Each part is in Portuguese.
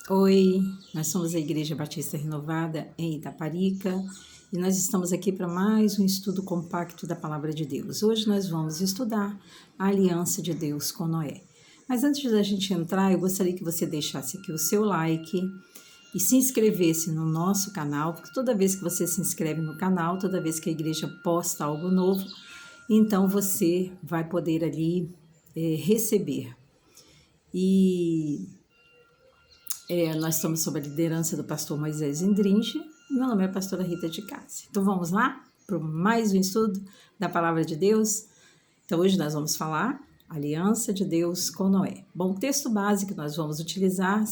Oi, nós somos a Igreja Batista Renovada em Itaparica e nós estamos aqui para mais um estudo compacto da Palavra de Deus. Hoje nós vamos estudar a aliança de Deus com Noé. Mas antes da gente entrar, eu gostaria que você deixasse aqui o seu like e se inscrevesse no nosso canal, porque toda vez que você se inscreve no canal, toda vez que a igreja posta algo novo, então você vai poder ali receber. Nós estamos sob a liderança do pastor Moisés Indringe. Meu nome é a pastora Rita de Cássia. Então vamos lá para mais um estudo da Palavra de Deus. Então hoje nós vamos falar Aliança de Deus com Noé. Bom, o texto base que nós vamos utilizar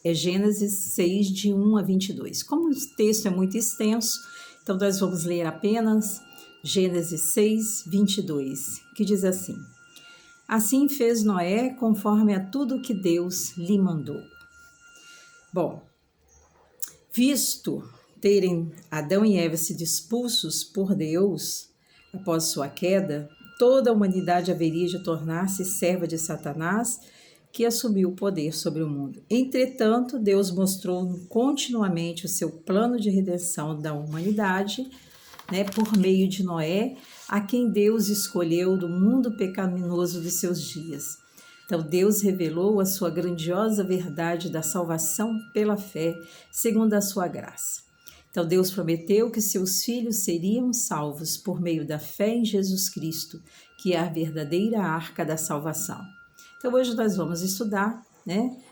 é Gênesis 6, de 1 a 22. Como o texto é muito extenso, então nós vamos ler apenas Gênesis 6, 22, que diz assim: Assim fez Noé conforme a tudo que Deus lhe mandou. Bom, visto terem Adão e Eva sido expulsos por Deus após sua queda, toda a humanidade haveria de tornar-se serva de Satanás, que assumiu o poder sobre o mundo. Entretanto, Deus mostrou continuamente o seu plano de redenção da humanidade, por meio de Noé, a quem Deus escolheu do mundo pecaminoso de seus dias. Então, Deus revelou a sua grandiosa verdade da salvação pela fé, segundo a sua graça. Então, Deus prometeu que seus filhos seriam salvos por meio da fé em Jesus Cristo, que é a verdadeira arca da salvação. Então, hoje nós vamos estudar,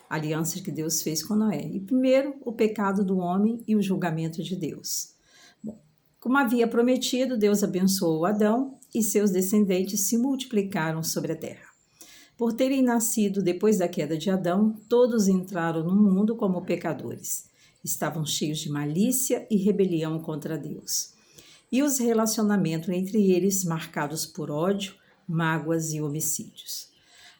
a aliança que Deus fez com Noé. E primeiro, o pecado do homem e o julgamento de Deus. Bom, como havia prometido, Deus abençoou Adão e seus descendentes se multiplicaram sobre a terra. Por terem nascido depois da queda de Adão, todos entraram no mundo como pecadores. Estavam cheios de malícia e rebelião contra Deus. E os relacionamentos entre eles marcados por ódio, mágoas e homicídios.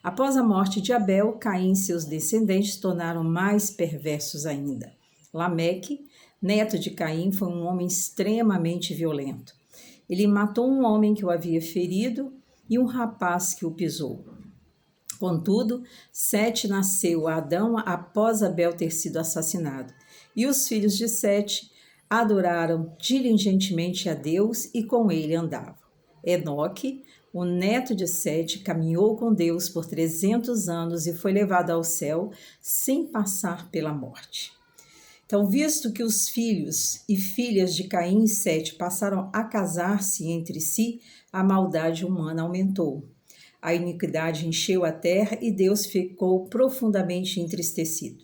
Após a morte de Abel, Caim e seus descendentes tornaram mais perversos ainda. Lameque, neto de Caim, foi um homem extremamente violento. Ele matou um homem que o havia ferido e um rapaz que o pisou. Contudo, Sete nasceu a Adão após Abel ter sido assassinado, e os filhos de Sete adoraram diligentemente a Deus e com ele andavam. Enoque, o neto de Sete, caminhou com Deus por 300 anos e foi levado ao céu sem passar pela morte. Então, visto que os filhos e filhas de Caim e Sete passaram a casar-se entre si, a maldade humana aumentou. A iniquidade encheu a terra e Deus ficou profundamente entristecido.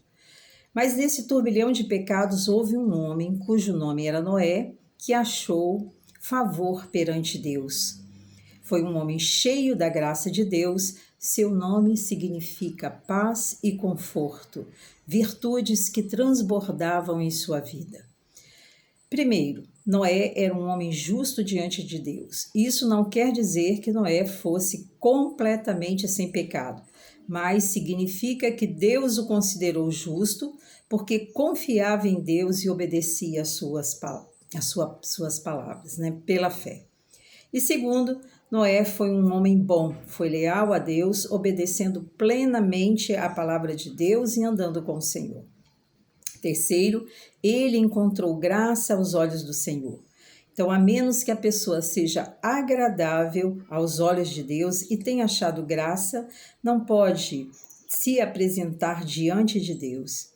Mas nesse turbilhão de pecados houve um homem, cujo nome era Noé, que achou favor perante Deus. Foi um homem cheio da graça de Deus, seu nome significa paz e conforto, virtudes que transbordavam em sua vida. Primeiro, Noé era um homem justo diante de Deus. Isso não quer dizer que Noé fosse completamente sem pecado, mas significa que Deus o considerou justo porque confiava em Deus e obedecia às suas palavras, pela fé. E segundo, Noé foi um homem bom, foi leal a Deus, obedecendo plenamente à palavra de Deus e andando com o Senhor. Terceiro, ele encontrou graça aos olhos do Senhor. Então, a menos que a pessoa seja agradável aos olhos de Deus e tenha achado graça, não pode se apresentar diante de Deus.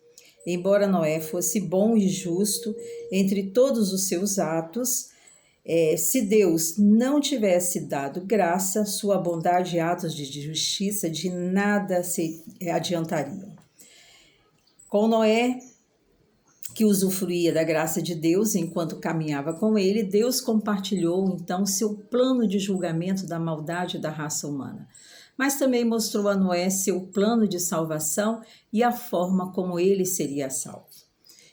Embora Noé fosse bom e justo entre todos os seus atos, se Deus não tivesse dado graça, sua bondade e atos de justiça de nada se adiantariam. Com Noé, que usufruía da graça de Deus enquanto caminhava com ele, Deus compartilhou então seu plano de julgamento da maldade da raça humana. Mas também mostrou a Noé seu plano de salvação e a forma como ele seria salvo.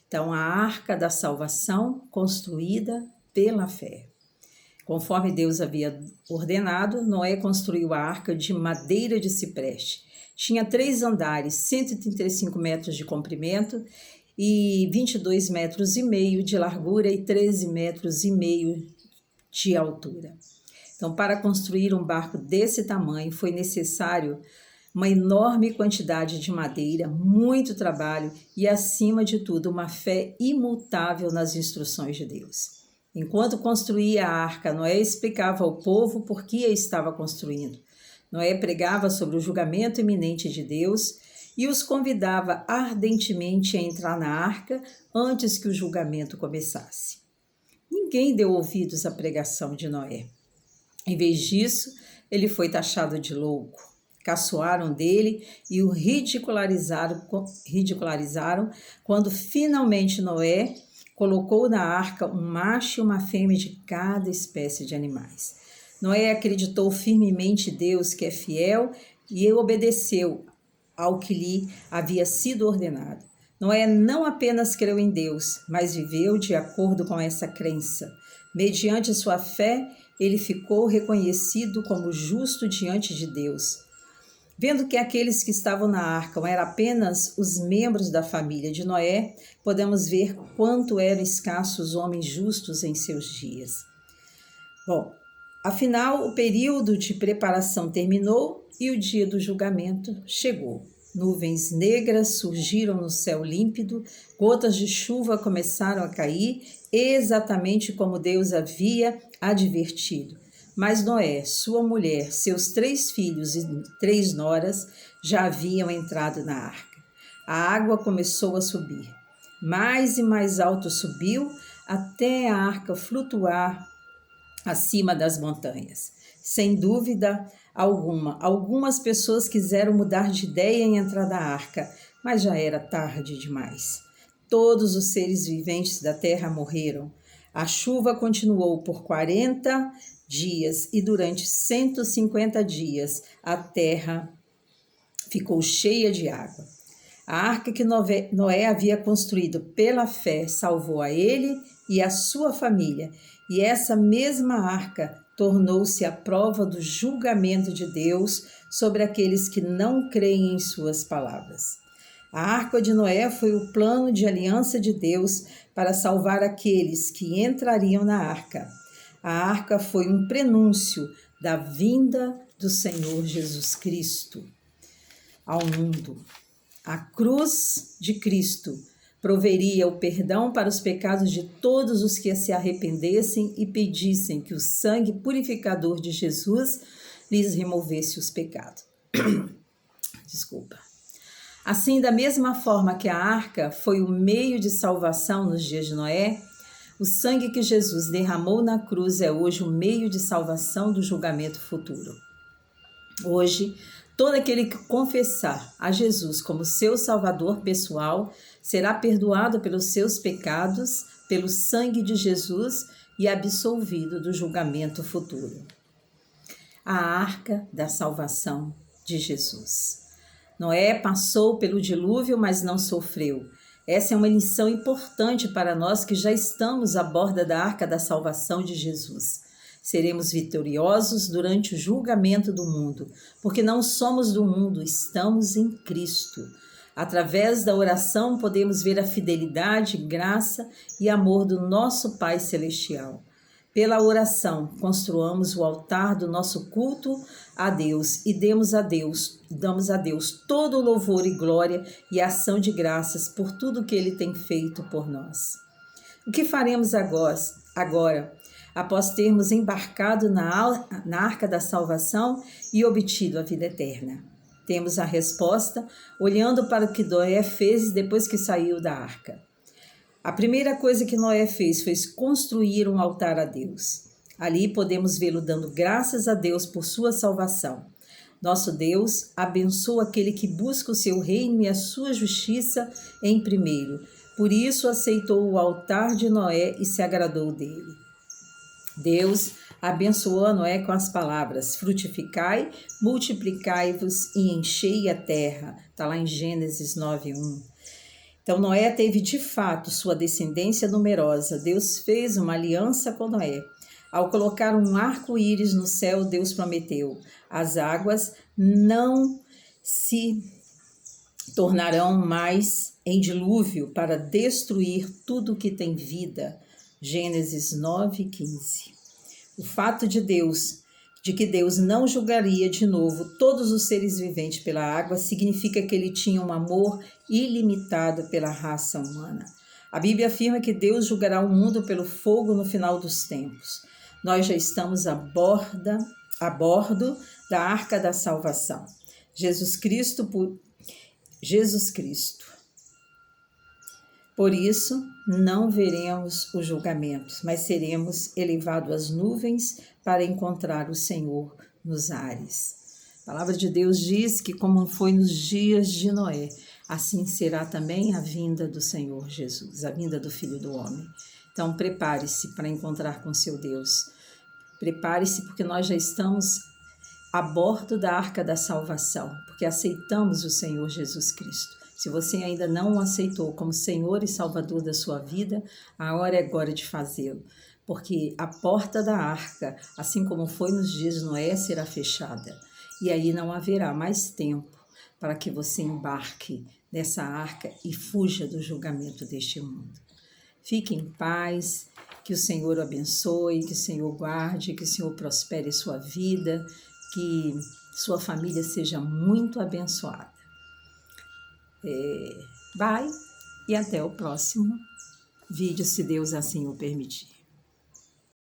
Então, a arca da salvação construída pela fé. Conforme Deus havia ordenado, Noé construiu a arca de madeira de cipreste. Tinha 3 andares, 135 metros de comprimento e 22 metros e meio de largura e 13 metros e meio de altura. Então, para construir um barco desse tamanho, foi necessário uma enorme quantidade de madeira, muito trabalho e, acima de tudo, uma fé imutável nas instruções de Deus. Enquanto construía a arca, Noé explicava ao povo por que a estava construindo. Noé pregava sobre o julgamento iminente de Deus e os convidava ardentemente a entrar na arca antes que o julgamento começasse. Ninguém deu ouvidos à pregação de Noé. Em vez disso, ele foi taxado de louco. Caçoaram dele e o ridicularizaram quando finalmente Noé colocou na arca um macho e uma fêmea de cada espécie de animais. Noé acreditou firmemente em Deus, que é fiel, e obedeceu ao que lhe havia sido ordenado. Noé não apenas creu em Deus, mas viveu de acordo com essa crença. Mediante sua fé, ele ficou reconhecido como justo diante de Deus. Vendo que aqueles que estavam na arca eram apenas os membros da família de Noé, podemos ver quanto eram escassos os homens justos em seus dias. Bom, afinal, o período de preparação terminou e o dia do julgamento chegou. Nuvens negras surgiram no céu límpido, gotas de chuva começaram a cair, exatamente como Deus havia advertido. Mas Noé, sua mulher, seus 3 filhos e 3 noras já haviam entrado na arca. A água começou a subir. Mais e mais alto subiu, até a arca flutuar acima das montanhas. Sem dúvida alguma, algumas pessoas quiseram mudar de ideia em entrar na arca, mas já era tarde demais. Todos os seres viventes da terra morreram. A chuva continuou por 40 dias e durante 150 dias a terra ficou cheia de água. A arca que Noé havia construído pela fé salvou a ele e a sua família, e essa mesma arca tornou-se a prova do julgamento de Deus sobre aqueles que não creem em suas palavras. A arca de Noé foi o plano de aliança de Deus para salvar aqueles que entrariam na arca. A arca foi um prenúncio da vinda do Senhor Jesus Cristo ao mundo. A cruz de Cristo proveria o perdão para os pecados de todos os que se arrependessem e pedissem que o sangue purificador de Jesus lhes removesse os pecados. Desculpa. Assim, da mesma forma que a arca foi o meio de salvação nos dias de Noé, o sangue que Jesus derramou na cruz é hoje o meio de salvação do julgamento futuro. Hoje, todo aquele que confessar a Jesus como seu Salvador pessoal será perdoado pelos seus pecados, pelo sangue de Jesus e absolvido do julgamento futuro. A arca da salvação de Jesus. Noé passou pelo dilúvio, mas não sofreu. Essa é uma lição importante para nós que já estamos à borda da arca da salvação de Jesus. Seremos vitoriosos durante o julgamento do mundo, porque não somos do mundo, estamos em Cristo. Através da oração podemos ver a fidelidade, graça e amor do nosso Pai Celestial. Pela oração, construamos o altar do nosso culto a Deus e damos a Deus todo o louvor e glória e ação de graças por tudo que Ele tem feito por nós. O que faremos agora, após termos embarcado na arca da salvação e obtido a vida eterna? Temos a resposta olhando para o que Noé fez depois que saiu da arca. A primeira coisa que Noé fez foi construir um altar a Deus. Ali podemos vê-lo dando graças a Deus por sua salvação. Nosso Deus abençoa aquele que busca o seu reino e a sua justiça em primeiro. Por isso aceitou o altar de Noé e se agradou dele. Deus abençoou a Noé com as palavras: frutificai, multiplicai-vos e enchei a terra. Está lá em Gênesis 9:1. Então, Noé teve de fato sua descendência numerosa. Deus fez uma aliança com Noé. Ao colocar um arco-íris no céu, Deus prometeu: as águas não se tornarão mais em dilúvio para destruir tudo que tem vida. Gênesis 9:15. O fato de Deus de que Deus não julgaria de novo todos os seres viventes pela água, significa que ele tinha um amor ilimitado pela raça humana. A Bíblia afirma que Deus julgará o mundo pelo fogo no final dos tempos. Nós já estamos a bordo da arca da salvação. Jesus Cristo. Por isso, não veremos os julgamentos, mas seremos elevados às nuvens para encontrar o Senhor nos ares. A palavra de Deus diz que, como foi nos dias de Noé, assim será também a vinda do Senhor Jesus, a vinda do Filho do Homem. Então, prepare-se para encontrar com seu Deus. Prepare-se, porque nós já estamos a bordo da arca da salvação, porque aceitamos o Senhor Jesus Cristo. Se você ainda não o aceitou como Senhor e Salvador da sua vida, a hora é agora de fazê-lo, porque a porta da arca, assim como foi nos dias de Noé, será fechada, e aí não haverá mais tempo para que você embarque nessa arca e fuja do julgamento deste mundo. Fique em paz, que o Senhor o abençoe, que o Senhor guarde, que o Senhor prospere sua vida, que sua família seja muito abençoada. Bye e até o próximo vídeo, se Deus assim o permitir.